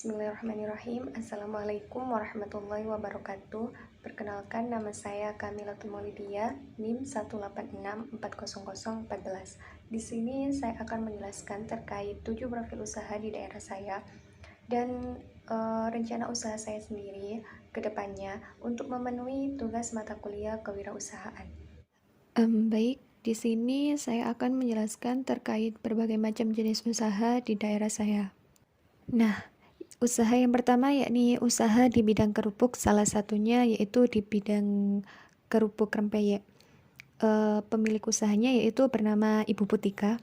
Bismillahirrahmanirrahim. Assalamualaikum warahmatullahi wabarakatuh. Perkenalkan, nama saya Kamilatul Maulidia, NIM 186400414. Di sini saya akan menjelaskan terkait 7 profil usaha di daerah saya dan rencana usaha saya sendiri ke depannya untuk memenuhi tugas mata kuliah kewirausahaan. Baik, di sini saya akan menjelaskan terkait berbagai macam jenis usaha di daerah saya. Nah, usaha yang pertama yakni usaha di bidang kerupuk, salah satunya yaitu di bidang kerupuk rempeyek. Pemilik usahanya yaitu bernama Ibu Putika.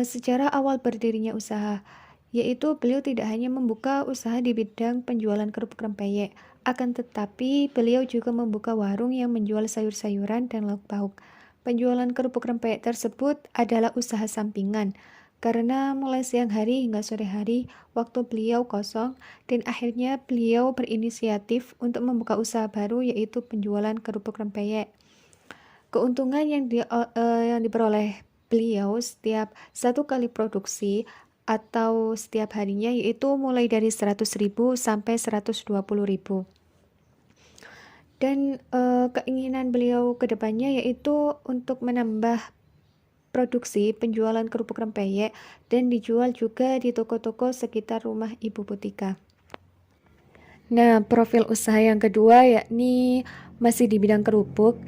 Secara awal berdirinya usaha, yaitu beliau tidak hanya membuka usaha di bidang penjualan kerupuk rempeyek, akan tetapi beliau juga membuka warung yang menjual sayur-sayuran dan lauk pauk. Penjualan kerupuk rempeyek tersebut adalah usaha sampingan, karena mulai siang hari hingga sore hari waktu beliau kosong, dan akhirnya beliau berinisiatif untuk membuka usaha baru yaitu penjualan kerupuk rempeyek. Keuntungan yang diperoleh beliau setiap satu kali produksi atau setiap harinya yaitu mulai dari 100.000 sampai 120.000. Dan keinginan beliau ke depannya yaitu untuk menambah produksi penjualan kerupuk rempeyek dan dijual juga di toko-toko sekitar rumah Ibu Putika. Nah, profil usaha yang kedua yakni masih di bidang kerupuk.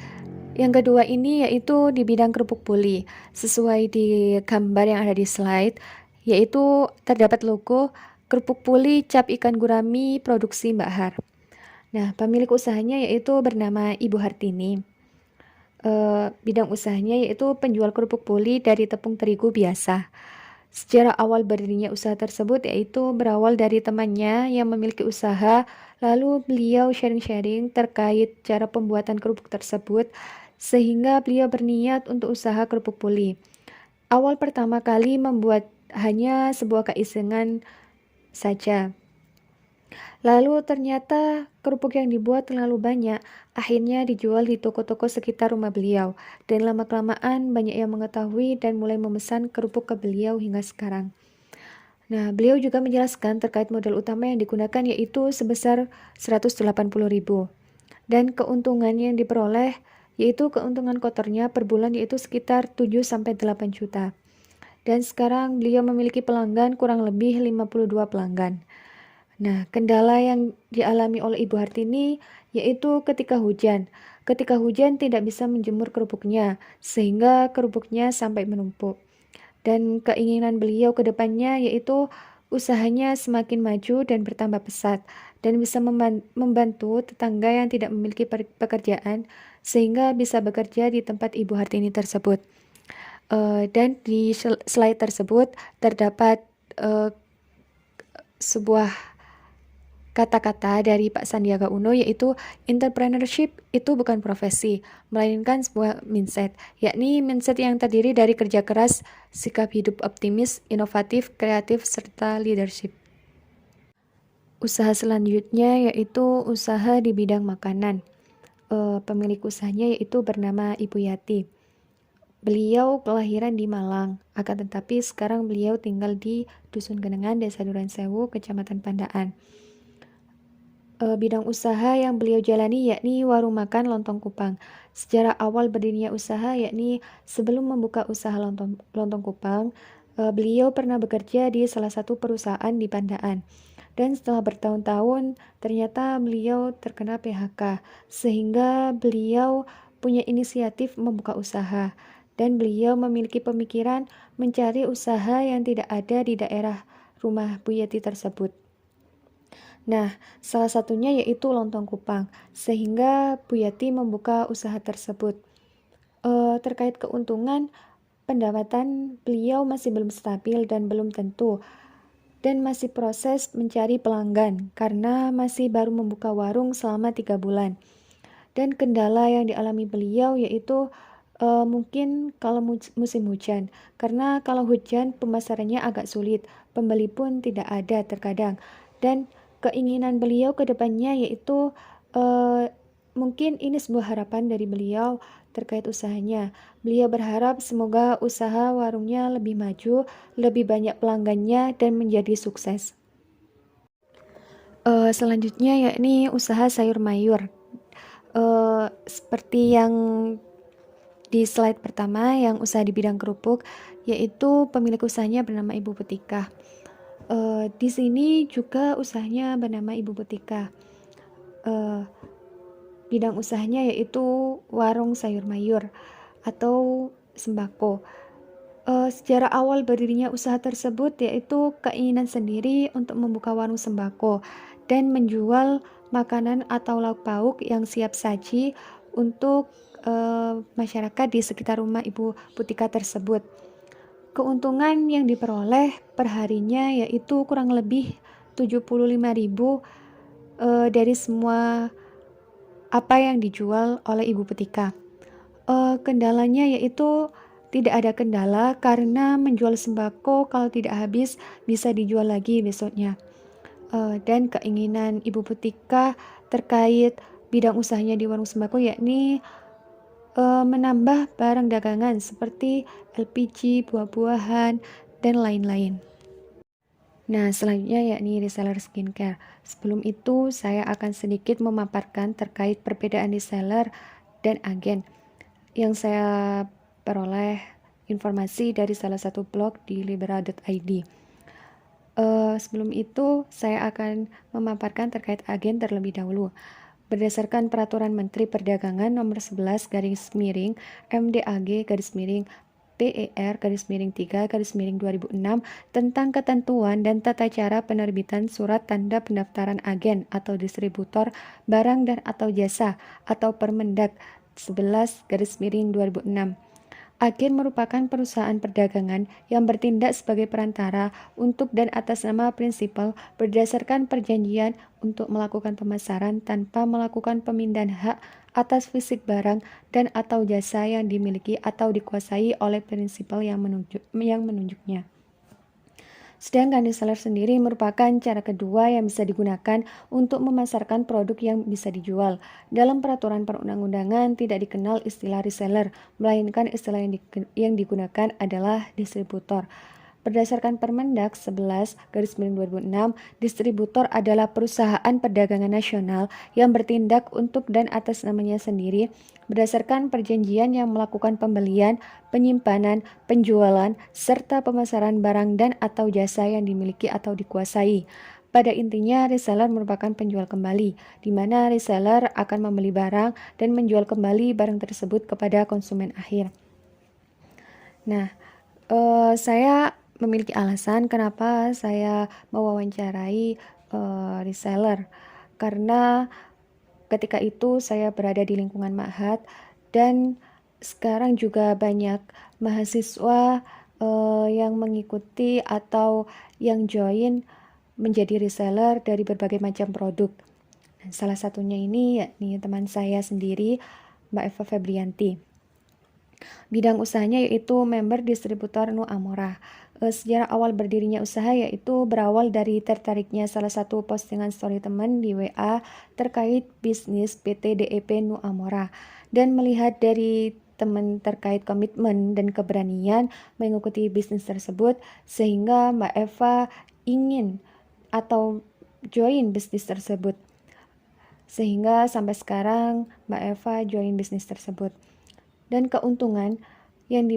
Yang kedua ini yaitu di bidang kerupuk puli. Sesuai di gambar yang ada di slide, yaitu terdapat logo kerupuk puli cap ikan gurami produksi Mbak Har. Nah, pemilik usahanya yaitu bernama Ibu Hartini. Bidang usahanya yaitu penjual kerupuk puli dari tepung terigu biasa. Sejarah awal berdirinya usaha tersebut yaitu berawal dari temannya yang memiliki usaha, lalu beliau sharing-sharing terkait cara pembuatan kerupuk tersebut, sehingga beliau berniat untuk usaha kerupuk puli. Awal pertama kali membuat hanya sebuah keisengan saja. Lalu ternyata kerupuk yang dibuat terlalu banyak, akhirnya dijual di toko-toko sekitar rumah beliau, dan lama-kelamaan banyak yang mengetahui dan mulai memesan kerupuk ke beliau hingga sekarang. Nah, beliau juga menjelaskan terkait modal utama yang digunakan yaitu sebesar 180.000. Dan keuntungan yang diperoleh yaitu keuntungan kotornya per bulan yaitu sekitar 7-8 juta. Dan sekarang beliau memiliki pelanggan kurang lebih 52 pelanggan. Nah, kendala yang dialami oleh Ibu Hartini yaitu ketika hujan. Ketika hujan tidak bisa menjemur kerupuknya, sehingga kerupuknya sampai menumpuk. Dan keinginan beliau ke depannya yaitu usahanya semakin maju dan bertambah pesat, dan bisa membantu tetangga yang tidak memiliki pekerjaan, sehingga bisa bekerja di tempat Ibu Hartini tersebut. Dan di slide tersebut terdapat sebuah kata-kata dari Pak Sandiaga Uno yaitu entrepreneurship itu bukan profesi, melainkan sebuah mindset, yakni mindset yang terdiri dari kerja keras, sikap hidup optimis, inovatif, kreatif, serta leadership. Usaha selanjutnya yaitu usaha di bidang makanan. Pemilik usahanya yaitu bernama Ibu Yati. Beliau kelahiran di Malang, akan tetapi sekarang beliau tinggal di Dusun Genengan, Desa Durensewu, Kecamatan Pandaan. Bidang usaha yang beliau jalani yakni warung makan lontong Kupang. Sejarah awal berdirinya usaha yakni sebelum membuka usaha lontong Kupang, beliau pernah bekerja di salah satu perusahaan di Pandaan. Dan setelah bertahun-tahun, ternyata beliau terkena PHK, sehingga beliau punya inisiatif membuka usaha. Dan beliau memiliki pemikiran mencari usaha yang tidak ada di daerah rumah Bu Yeti tersebut. Nah, salah satunya yaitu lontong Kupang, sehingga Bu Yati membuka usaha tersebut. Terkait keuntungan, pendapatan beliau masih belum stabil dan belum tentu, dan masih proses mencari pelanggan, karena masih baru membuka warung selama 3 bulan. Dan kendala yang dialami beliau yaitu mungkin kalau musim hujan, karena kalau hujan pemasarannya agak sulit, pembeli pun tidak ada terkadang. Dan keinginan beliau ke depannya yaitu mungkin ini sebuah harapan dari beliau terkait usahanya. Beliau berharap semoga usaha warungnya lebih maju, lebih banyak pelanggannya, dan menjadi sukses. Selanjutnya yakni usaha sayur mayur. Seperti yang di slide pertama yang usaha di bidang kerupuk, yaitu pemilik usahanya bernama Ibu Putika. Di sini juga usahanya bernama Ibu Putika. Bidang usahanya yaitu warung sayur mayur atau sembako. Sejarah awal berdirinya usaha tersebut yaitu keinginan sendiri untuk membuka warung sembako dan menjual makanan atau lauk pauk yang siap saji untuk masyarakat di sekitar rumah Ibu Putika tersebut. Keuntungan yang diperoleh perharinya yaitu kurang lebih 75.000 dari semua apa yang dijual oleh Ibu Putika. Kendalanya yaitu tidak ada kendala karena menjual sembako kalau tidak habis bisa dijual lagi besoknya. Dan keinginan Ibu Putika terkait bidang usahanya di warung sembako yakni menambah barang dagangan seperti LPG, buah-buahan, dan lain-lain. Nah, selanjutnya yakni reseller skincare. Sebelum itu, saya akan sedikit memaparkan terkait perbedaan reseller dan agen yang saya peroleh informasi dari salah satu blog di libera.id. Sebelum itu, saya akan memaparkan terkait agen terlebih dahulu. Berdasarkan Peraturan Menteri Perdagangan Nomor 11 MDAG PER 3 2006 tentang ketentuan dan tata cara penerbitan surat tanda pendaftaran agen atau distributor barang dan atau jasa atau Permendag 11 2006. Agen merupakan perusahaan perdagangan yang bertindak sebagai perantara untuk dan atas nama prinsipal berdasarkan perjanjian untuk melakukan pemasaran tanpa melakukan pemindahan hak atas fisik barang dan atau jasa yang dimiliki atau dikuasai oleh prinsipal yang menunjuknya. Sedangkan reseller sendiri merupakan cara kedua yang bisa digunakan untuk memasarkan produk yang bisa dijual. Dalam peraturan perundang-undangan tidak dikenal istilah reseller, melainkan istilah yang digunakan adalah distributor. Berdasarkan Permendag 11 2006, distributor adalah perusahaan perdagangan nasional yang bertindak untuk dan atas namanya sendiri berdasarkan perjanjian yang melakukan pembelian, penyimpanan, penjualan, serta pemasaran barang dan atau jasa yang dimiliki atau dikuasai. Pada intinya, reseller merupakan penjual kembali, di mana reseller akan membeli barang dan menjual kembali barang tersebut kepada konsumen akhir. Nah, saya memiliki alasan kenapa saya mewawancarai reseller, karena ketika itu saya berada di lingkungan Ma'had dan sekarang juga banyak mahasiswa yang mengikuti atau yang join menjadi reseller dari berbagai macam produk. Salah satunya ini yakni teman saya sendiri, Mbak Eva Febrianti. Bidang usahanya yaitu member distributor Nu Amora. Sejarah awal berdirinya usaha yaitu berawal dari tertariknya salah satu postingan story teman di WA terkait bisnis PT DEP Nu Amora dan melihat dari teman terkait komitmen dan keberanian mengikuti bisnis tersebut sehingga Mbak Eva ingin atau join bisnis tersebut. Sehingga sampai sekarang Mbak Eva join bisnis tersebut. Dan keuntungan yang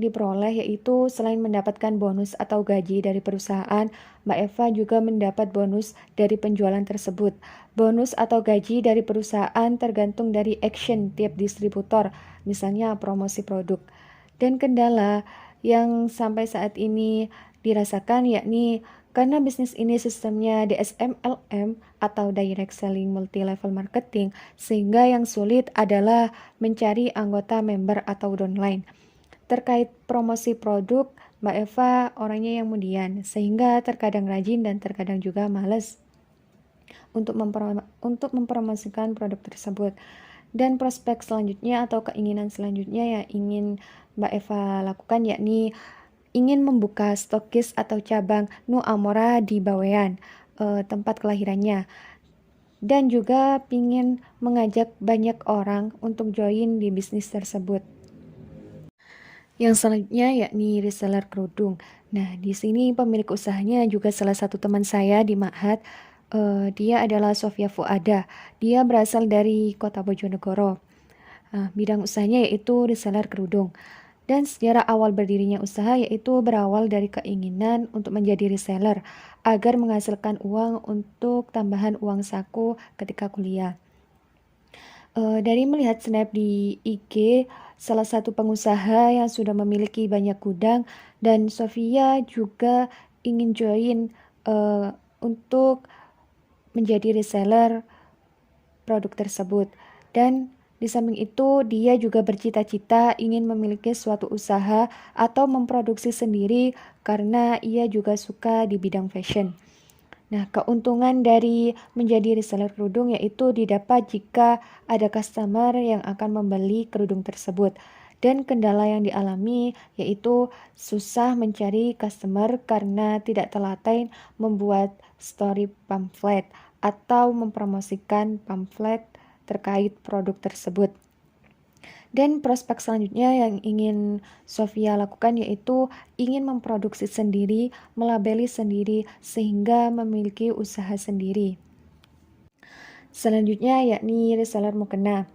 diperoleh yaitu selain mendapatkan bonus atau gaji dari perusahaan, Mbak Eva juga mendapat bonus dari penjualan tersebut. Bonus atau gaji dari perusahaan tergantung dari action tiap distributor, misalnya promosi produk. Dan kendala yang sampai saat ini dirasakan yakni karena bisnis ini sistemnya DSMLM atau Direct Selling Multi-Level Marketing, sehingga yang sulit adalah mencari anggota member atau downline. Terkait promosi produk, Mbak Eva orangnya yang mudian, sehingga terkadang rajin dan terkadang juga males untuk mempromosikan produk tersebut. Dan prospek selanjutnya atau keinginan selanjutnya yang ingin Mbak Eva lakukan yakni ingin membuka stokis atau cabang Nu Amora di Bawean, tempat kelahirannya. Dan juga ingin mengajak banyak orang untuk join di bisnis tersebut. Yang selanjutnya yakni reseller kerudung. Nah, di sini pemilik usahanya juga salah satu teman saya di Ma'had. Dia adalah Sofia Fuada. Dia berasal dari kota Bojonegoro. Bidang usahanya yaitu reseller kerudung. Dan sejarah awal berdirinya usaha yaitu berawal dari keinginan untuk menjadi reseller agar menghasilkan uang untuk tambahan uang saku ketika kuliah. Dari melihat snap di IG, salah satu pengusaha yang sudah memiliki banyak gudang, dan Sofia juga ingin join untuk menjadi reseller produk tersebut. Dan di samping itu, dia juga bercita-cita ingin memiliki suatu usaha atau memproduksi sendiri karena ia juga suka di bidang fashion. Nah, keuntungan dari menjadi reseller kerudung yaitu didapat jika ada customer yang akan membeli kerudung tersebut. Dan kendala yang dialami yaitu susah mencari customer karena tidak telaten membuat story pamflet atau mempromosikan pamflet terkait produk tersebut. Dan prospek selanjutnya yang ingin Sofia lakukan yaitu ingin memproduksi sendiri, melabeli sendiri, sehingga memiliki usaha sendiri. Selanjutnya yakni reseller mukena.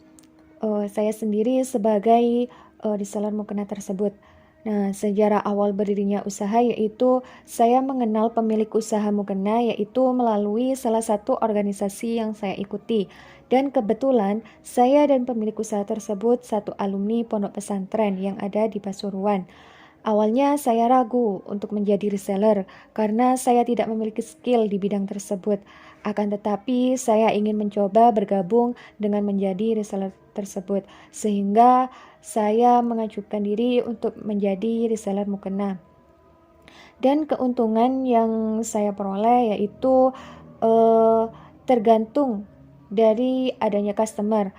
Saya sendiri sebagai reseller mukena tersebut. Nah, sejarah awal berdirinya usaha yaitu saya mengenal pemilik usaha mukena yaitu melalui salah satu organisasi yang saya ikuti. Dan kebetulan saya dan pemilik usaha tersebut satu alumni pondok pesantren yang ada di Pasuruan. Awalnya saya ragu untuk menjadi reseller karena saya tidak memiliki skill di bidang tersebut. Akan tetapi saya ingin mencoba bergabung dengan menjadi reseller tersebut sehingga saya mengajukan diri untuk menjadi reseller mukena. Dan keuntungan yang saya peroleh yaitu tergantung dari adanya customer.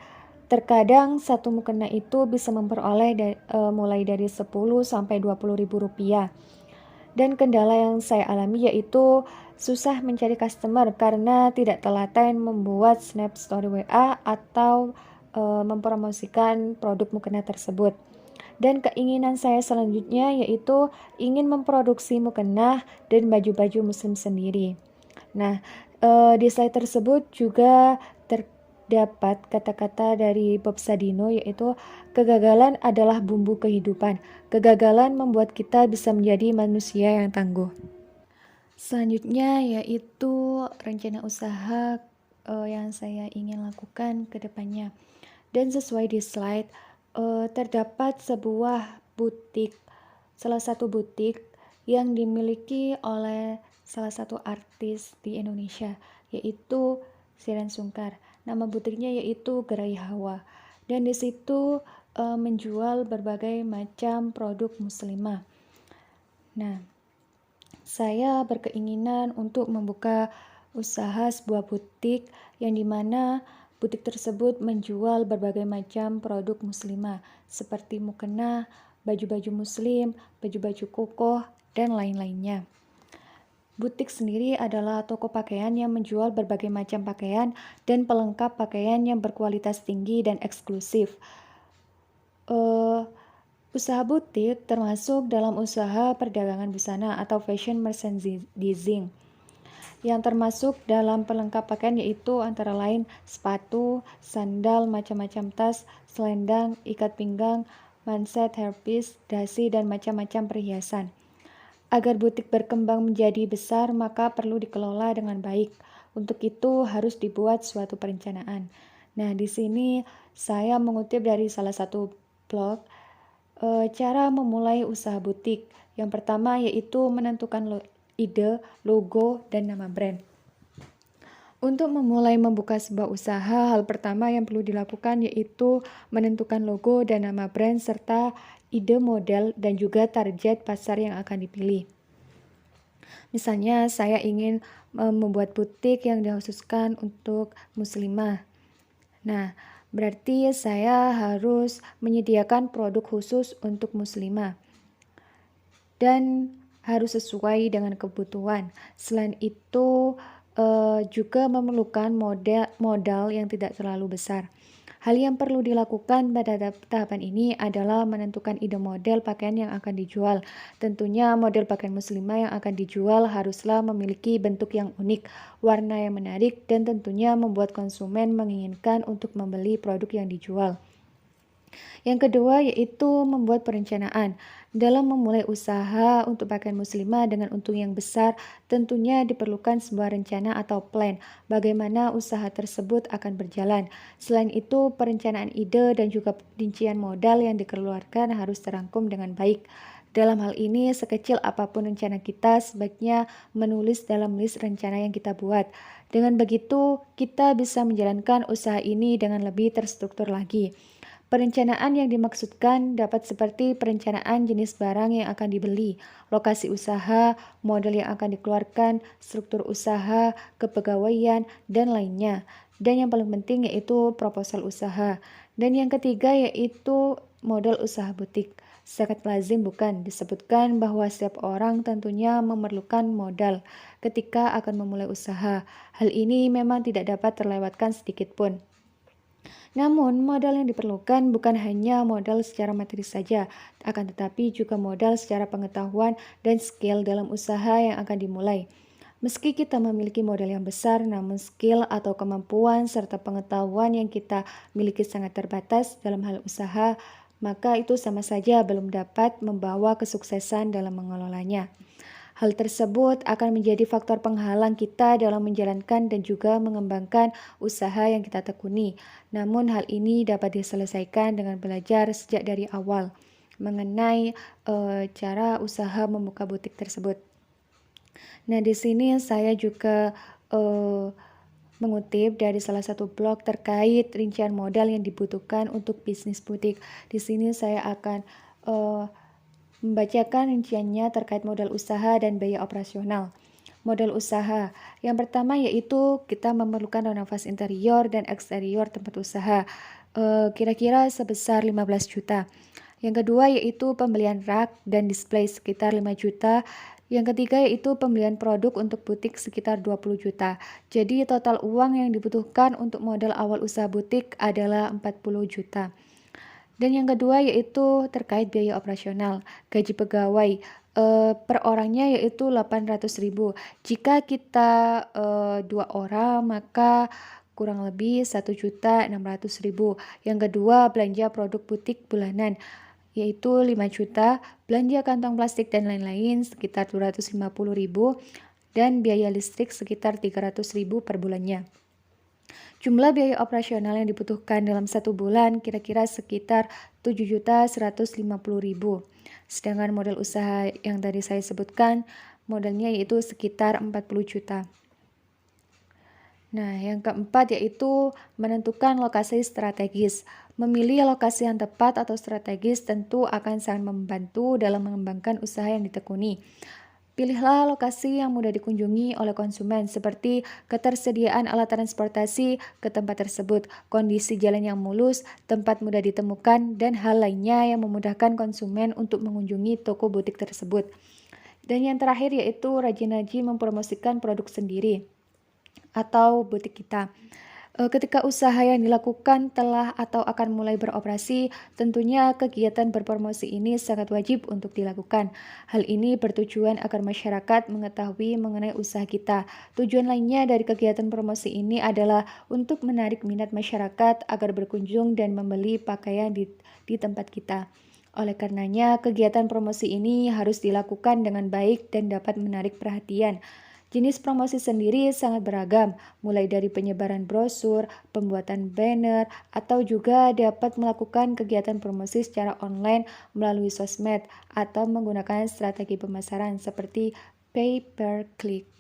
Terkadang satu mukena itu bisa memperoleh mulai dari 10 sampai 20 ribu rupiah. Dan kendala yang saya alami yaitu susah mencari customer karena tidak telaten membuat snap story WA atau mempromosikan produk mukena tersebut. Dan keinginan saya selanjutnya yaitu ingin memproduksi mukena dan baju-baju muslim sendiri. Nah, di slide tersebut juga terdapat kata-kata dari Bob Sadino yaitu kegagalan adalah bumbu kehidupan. Kegagalan membuat kita bisa menjadi manusia yang tangguh. Selanjutnya yaitu rencana usaha yang saya ingin lakukan ke depannya. Dan sesuai di slide, terdapat sebuah butik, salah satu butik yang dimiliki oleh salah satu artis di Indonesia, yaitu Shireen Sungkar. Nama butiknya yaitu Gerai Hawa. Dan di situ menjual berbagai macam produk muslimah. Nah, saya berkeinginan untuk membuka usaha sebuah butik yang dimana butik tersebut menjual berbagai macam produk muslimah seperti mukena, baju-baju muslim, baju-baju kokoh, dan lain-lainnya. Butik sendiri adalah toko pakaian yang menjual berbagai macam pakaian dan pelengkap pakaian yang berkualitas tinggi dan eksklusif. Usaha butik termasuk dalam usaha perdagangan busana atau fashion merchandising yang termasuk dalam pelengkap pakaian yaitu antara lain sepatu, sandal, macam-macam tas, selendang, ikat pinggang, manset, hairpiece, dasi, dan macam-macam perhiasan. Agar butik berkembang menjadi besar, maka perlu dikelola dengan baik. Untuk itu harus dibuat suatu perencanaan. Nah, di sini saya mengutip dari salah satu blog cara memulai usaha butik. Yang pertama yaitu menentukan ide, logo, dan nama brand. Untuk memulai membuka sebuah usaha, hal pertama yang perlu dilakukan yaitu menentukan logo dan nama brand serta ide model dan juga target pasar yang akan dipilih. Misalnya saya ingin membuat butik yang dikhususkan untuk muslimah. Nah, berarti saya harus menyediakan produk khusus untuk muslimah dan harus sesuai dengan kebutuhan. Selain itu juga memerlukan modal yang tidak terlalu besar. Hal yang perlu dilakukan pada tahapan ini adalah menentukan ide model pakaian yang akan dijual. Tentunya model pakaian muslimah yang akan dijual haruslah memiliki bentuk yang unik, warna yang menarik, dan tentunya membuat konsumen menginginkan untuk membeli produk yang dijual. Yang kedua yaitu membuat perencanaan. Dalam memulai usaha untuk pakaian muslimah dengan untung yang besar, tentunya diperlukan sebuah rencana atau plan bagaimana usaha tersebut akan berjalan. Selain itu, perencanaan ide dan juga rincian modal yang dikeluarkan harus terangkum dengan baik. Dalam hal ini, sekecil apapun rencana kita, sebaiknya menulis dalam list rencana yang kita buat. Dengan begitu, kita bisa menjalankan usaha ini dengan lebih terstruktur lagi. Perencanaan yang dimaksudkan dapat seperti perencanaan jenis barang yang akan dibeli, lokasi usaha, model yang akan dikeluarkan, struktur usaha, kepegawaian, dan lainnya. Dan yang paling penting yaitu proposal usaha. Dan yang ketiga yaitu model usaha butik. Sangat lazim bukan disebutkan bahwa setiap orang tentunya memerlukan modal ketika akan memulai usaha. Hal ini memang tidak dapat terlewatkan sedikit pun. Namun, modal yang diperlukan bukan hanya modal secara materi saja, akan tetapi juga modal secara pengetahuan dan skill dalam usaha yang akan dimulai. Meski kita memiliki modal yang besar, namun skill atau kemampuan serta pengetahuan yang kita miliki sangat terbatas dalam hal usaha, maka itu sama saja belum dapat membawa kesuksesan dalam mengelolanya. Hal tersebut akan menjadi faktor penghalang kita dalam menjalankan dan juga mengembangkan usaha yang kita tekuni. Namun hal ini dapat diselesaikan dengan belajar sejak dari awal mengenai cara usaha membuka butik tersebut. Nah, di sini saya juga mengutip dari salah satu blog terkait rincian modal yang dibutuhkan untuk bisnis butik. Di sini saya akan membacakan rinciannya terkait modal usaha dan biaya operasional. Modal usaha. Yang pertama yaitu kita memerlukan renovasi interior dan eksterior tempat usaha. Kira-kira sebesar 15 juta. Yang kedua yaitu pembelian rak dan display sekitar 5 juta. Yang ketiga yaitu pembelian produk untuk butik sekitar 20 juta. Jadi total uang yang dibutuhkan untuk modal awal usaha butik adalah 40 juta. Dan yang kedua yaitu terkait biaya operasional, gaji pegawai per orangnya yaitu 800.000. Jika kita 2 orang maka kurang lebih 1.600.000. Yang kedua belanja produk butik bulanan yaitu 5 juta, belanja kantong plastik dan lain-lain sekitar 250.000 dan biaya listrik sekitar 300.000 per bulannya. Jumlah biaya operasional yang dibutuhkan dalam satu bulan kira-kira sekitar 7.150.000. Sedangkan modal usaha yang tadi saya sebutkan, modalnya yaitu sekitar 40 juta. Nah, yang keempat yaitu menentukan lokasi strategis. Memilih lokasi yang tepat atau strategis tentu akan sangat membantu dalam mengembangkan usaha yang ditekuni. Pilihlah lokasi yang mudah dikunjungi oleh konsumen seperti ketersediaan alat transportasi ke tempat tersebut, kondisi jalan yang mulus, tempat mudah ditemukan, dan hal lainnya yang memudahkan konsumen untuk mengunjungi toko butik tersebut. Dan yang terakhir yaitu rajin-rajin mempromosikan produk sendiri atau butik kita. Ketika usaha yang dilakukan telah atau akan mulai beroperasi, tentunya kegiatan berpromosi ini sangat wajib untuk dilakukan. Hal ini bertujuan agar masyarakat mengetahui mengenai usaha kita. Tujuan lainnya dari kegiatan promosi ini adalah untuk menarik minat masyarakat agar berkunjung dan membeli pakaian di tempat kita. Oleh karenanya, kegiatan promosi ini harus dilakukan dengan baik dan dapat menarik perhatian. Jenis promosi sendiri sangat beragam, mulai dari penyebaran brosur, pembuatan banner, atau juga dapat melakukan kegiatan promosi secara online melalui sosmed atau menggunakan strategi pemasaran seperti pay per click.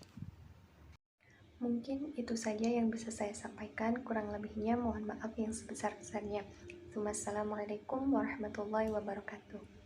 Mungkin itu saja yang bisa saya sampaikan, kurang lebihnya mohon maaf yang sebesar-besarnya. Wassalamualaikum warahmatullahi wabarakatuh.